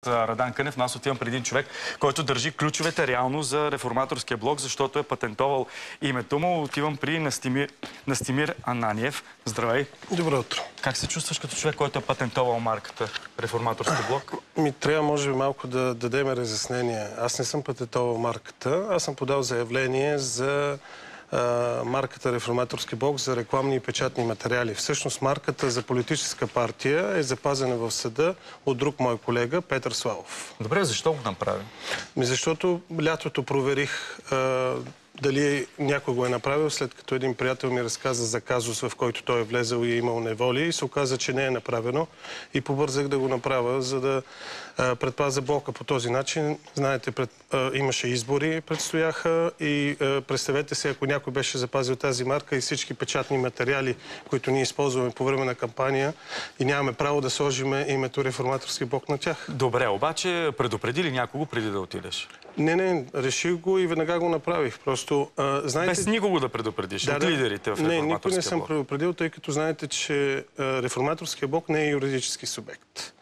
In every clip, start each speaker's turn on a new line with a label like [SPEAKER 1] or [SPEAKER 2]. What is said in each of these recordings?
[SPEAKER 1] Радан Кънев, но аз отивам при един човек, който държи ключовете реално за Реформаторския блок, защото е патентовал името му. Отивам при Настимир Ананиев. Здравей!
[SPEAKER 2] Добро утро!
[SPEAKER 1] Как се чувстваш като човек, който е патентовал марката Реформаторски блок?
[SPEAKER 2] Трябва, може би, малко да дадем разяснение. Аз не съм патентовал марката. Аз съм подал заявление за марката Реформаторски блок за рекламни и печатни материали. Всъщност марката за политическа партия е запазена в съда от друг мой колега, Петър Славов.
[SPEAKER 1] Добре, защо го направи?
[SPEAKER 2] Защото лятото проверих дали някой го е направил, след като един приятел ми разказа за казус, в който той е влезал и е имал неволи, и се оказа, че не е направено. И побързах да го направя, за да предпазя блока по този начин. Знаете, имаше избори, предстояха, и представете се, ако някой беше запазил тази марка и всички печатни материали, които ние използваме по време на кампания, и нямаме право да сложим името Реформаторски блок на тях.
[SPEAKER 1] Добре, обаче предупреди ли някого преди да отидеш?
[SPEAKER 2] Не, реших го и веднага го направих. Просто, знаете...
[SPEAKER 1] Без никого да предупредиш от лидерите в Реформаторския блок?
[SPEAKER 2] Никой не съм предупредил, тъй като знаете, че Реформаторския блок не е юридически субект.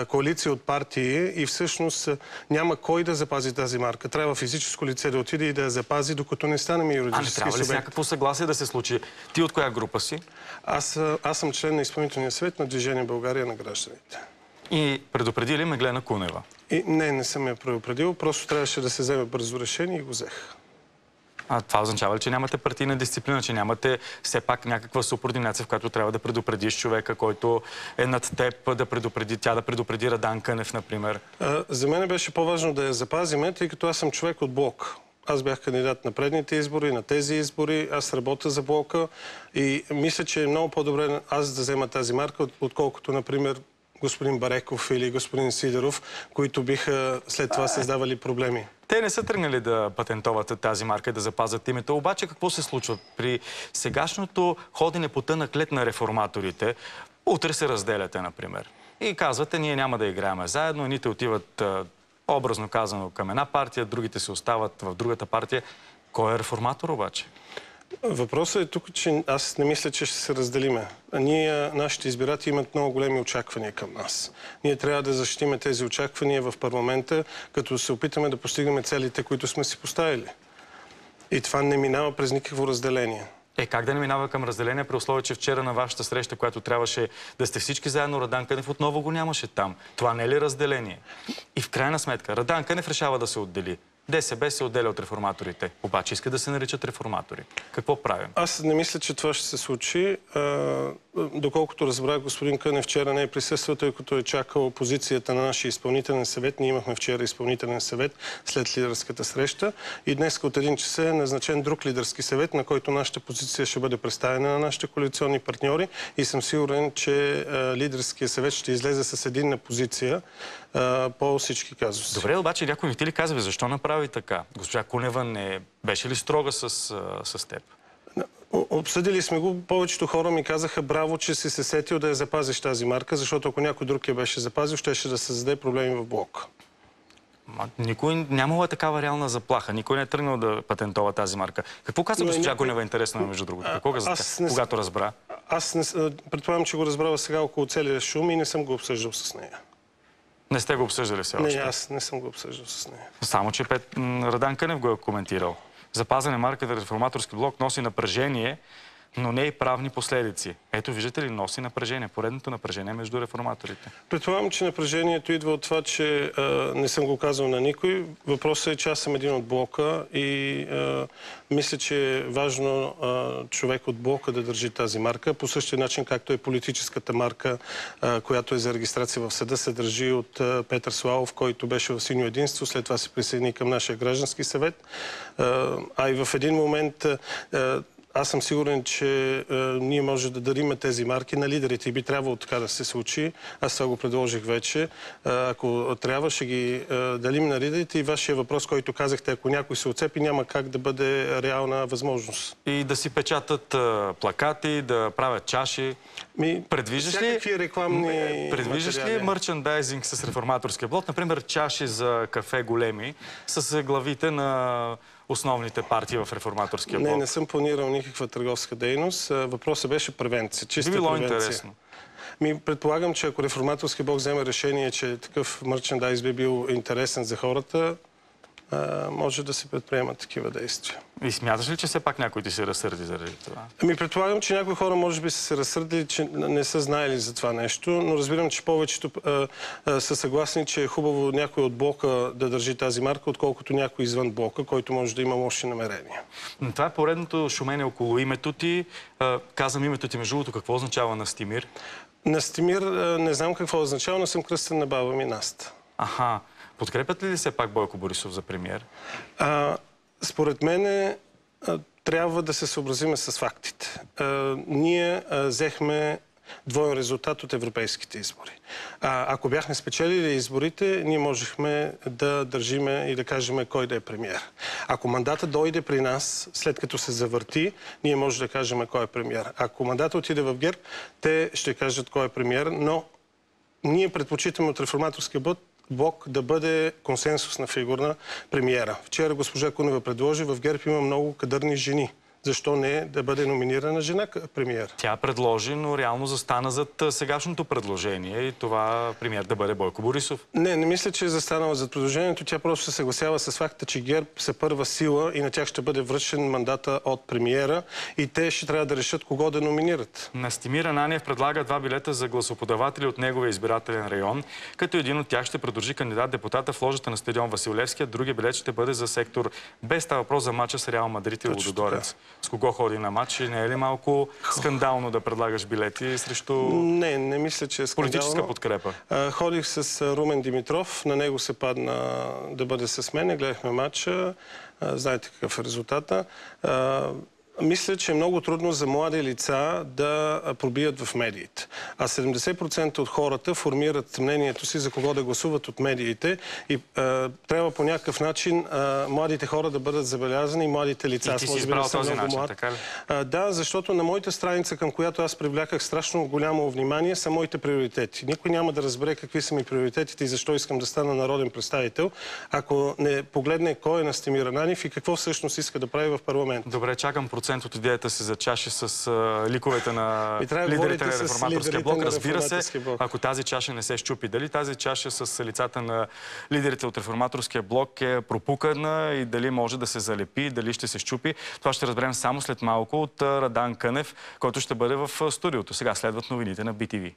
[SPEAKER 2] Коалиция от партии и всъщност няма кой да запази тази марка. Трябва физическо лице да отиде и да я запази, докато не станем юридически субект.
[SPEAKER 1] Трябва ли с някакво съгласие да се случи? Ти от коя група си?
[SPEAKER 2] Аз съм член на изпълнителния съвет на Движение България на гражданите.
[SPEAKER 1] И предупреди ли Меглена Кунева?
[SPEAKER 2] Не съм я предупредил. Просто трябваше да се вземе бързо решение и го взех.
[SPEAKER 1] А това означава ли, че нямате партийна дисциплина, че нямате все пак някаква субординация, в която трябва да предупредиш човека, който е над теб, да предупреди Радан Кънев, например?
[SPEAKER 2] За мен беше по-важно да я запазиме, тъй като аз съм човек от блок. Аз бях кандидат на предните избори, на тези избори. Аз работя за блока и мисля, че е много по-добре аз да взема тази марка, отколкото, например, господин Бареков или господин Сидеров, които биха след това създавали проблеми.
[SPEAKER 1] Те не са тръгнали да патентоват тази марка и да запазят името. Обаче какво се случва? При сегашното ходене по тънък лед на реформаторите, утре се разделяте, например. И казвате, ние няма да играем заедно, едните отиват, образно казано, към една партия, другите се остават в другата партия. Кой е реформатор обаче?
[SPEAKER 2] Въпросът е тук, че аз не мисля, че ще се разделиме. Нашите избиратели имат много големи очаквания към нас. Ние трябва да защитиме тези очаквания в парламента, като се опитаме да постигнем целите, които сме си поставили. И това не минава през никакво разделение.
[SPEAKER 1] Как да не минава към разделение, при условие, че вчера на вашата среща, която трябваше да сте всички заедно, Радан Кънев отново го нямаше там. Това не е ли разделение? И в крайна сметка, Радан Кънев решава да се отдели. ДСБ се отделя от реформаторите, обаче иска да се наричат реформатори. Какво правим? Аз
[SPEAKER 2] не мисля, че това ще се случи. Доколкото разбрах, господин Кънев вчера не е присъствал, тъй като е чакал позицията на нашия изпълнителен съвет. Ние имахме вчера изпълнителен съвет след лидерската среща и днес от 1 часа е назначен друг лидерски съвет, на който нашата позиция ще бъде представена на нашите коалиционни партньори и съм сигурен, че лидерския съвет ще излезе с единна позиция по всички казуси.
[SPEAKER 1] Добре, обаче някой не ти ли казва, защо направи така? Госпожа Кунева не беше ли строга с теб?
[SPEAKER 2] Обсъдили сме го. Повечето хора ми казаха браво, че си се сетил да я запазиш тази марка, защото ако някой друг я беше запазил, щеше да създаде проблеми в блока.
[SPEAKER 1] Никой нямала такава реална заплаха. Никой не е тръгнал да патентова тази марка. Какво каза госпожа Кунева интересно, между другото? Какво каза, когато разбра?
[SPEAKER 2] Аз предполагам, че го разбрава сега около целия шум и не съм го обсъждал с нея.
[SPEAKER 1] Не сте го обсъждали все още?
[SPEAKER 2] Не, аз не съм го обсъждал с нея.
[SPEAKER 1] Само, че Радан Кънев го е коментирал. Запазене марката Реформаторски блок носи напрежение, но не и правни последици. Ето, виждате ли, носи напрежение. Поредното напрежение между реформаторите.
[SPEAKER 2] Предполагам, че напрежението идва от това, че не съм го казал на никой. Въпросът е, че аз съм един от блока и мисля, че е важно човек от блока да държи тази марка. По същия начин, както е политическата марка, която е за регистрация в съда, се държи от Петър Славов, който беше в Синьо единство. След това се присъедини към нашия граждански съвет. И в един момент аз съм сигурен, че ние може да дарим тези марки на лидерите и би трябвало така да се случи. Аз това го предложих вече. Ако трябва, ще ги дарим на лидерите и вашия въпрос, който казахте, ако някой се отцепи, няма как да бъде реална възможност.
[SPEAKER 1] И да си печатат плакати, да правят чаши. Предвиждаш ли мърчендайзинг с реформаторския блок? Например, чаши за кафе големи с главите на основните партии в реформаторския блок?
[SPEAKER 2] Не съм планирал никаква търговска дейност. Въпросът беше превенция.
[SPEAKER 1] Би било интересно.
[SPEAKER 2] Предполагам, че ако Реформаторски блок вземе решение, че такъв мърчендайз би бил интересен за хората, може да се предприемат такива действия.
[SPEAKER 1] И смяташ ли, че все пак някой ти се разсърди заради това?
[SPEAKER 2] Предполагам, че някои хора може би са се разсърдили, че не са знаели за това нещо, но разбирам, че повечето са съгласни, че е хубаво някой от блока да държи тази марка, отколкото някой извън блока, който може да има лоши намерения.
[SPEAKER 1] Това е поредното шумене около името ти. Казвам името ти, между другото, какво означава Настимир?
[SPEAKER 2] Настимир не знам какво означава, но съм кръстен на баба ми Наста.
[SPEAKER 1] Аха. Подкрепят ли все пак Бойко Борисов за премиер?
[SPEAKER 2] Според мен трябва да се съобразиме с фактите. Ние взехме двоен резултат от европейските избори. Ако бяхме спечелили изборите, ние можехме да държиме и да кажем кой да е премиер. Ако мандатът дойде при нас, след като се завърти, ние може да кажем кой е премиер. Ако мандатът отиде в ГЕРБ, те ще кажат кой е премиер, но ние предпочитаме от Реформаторския блок да бъде консенсусна фигурна премиера. Вчера госпожа Кунева предложи, в ГЕРБ има много кадърни жени. Защо не да бъде номинирана жена премиер?
[SPEAKER 1] Тя предложи, но реално застана зад сегашното предложение и това премиер да бъде Бойко Борисов.
[SPEAKER 2] Не мисля, че е застанала зад предложението. Тя просто се съгласява с факта, че ГЕРБ са първа сила и на тях ще бъде връчен мандата от премиера и те ще трябва да решат кого да номинират.
[SPEAKER 1] Настимир Ананиев предлага 2 билета за гласоподаватели от неговия избирателен район, като един от тях ще придружи кандидат-депутата в ложата на стадион Васил Левски, а другия билет ще бъде за сектор Б. Става въпрос за мача с Реал Мадрид и Лудогорец. С кого ходи на матч? Не е ли малко скандално да предлагаш билети срещу
[SPEAKER 2] Не мисля, че е скандално.
[SPEAKER 1] Политическа подкрепа?
[SPEAKER 2] Ходих с Румен Димитров. На него се падна да бъде с мен. Гледахме матча. Знаете какъв е резултата. Мисля, че е много трудно за млади лица да пробият в медиите. А 70% от хората формират мнението си за кого да гласуват от медиите и трябва по някакъв начин младите хора да бъдат забелязани, младите лица.
[SPEAKER 1] И ти си избрал този начин, така ли?
[SPEAKER 2] Да, защото на моята страница, към която аз привляках страшно голямо внимание, са моите приоритети. Никой няма да разбере какви са ми приоритетите и защо искам да стана народен представител, ако не погледне кой е Настимир Ананиев и какво всъщност иска да прави в парламент.
[SPEAKER 1] Добре, чакам процент от идеята си за чаши с ликовете на лидерите на Реформаторския блок. Разбира се, ако тази чаша не се щупи, дали тази чаша с лицата на лидерите от Реформаторския блок е пропукана и дали може да се залепи, дали ще се щупи, това ще разберем само след малко от Радан Кънев, който ще бъде в студиото. Сега следват новините на BTV.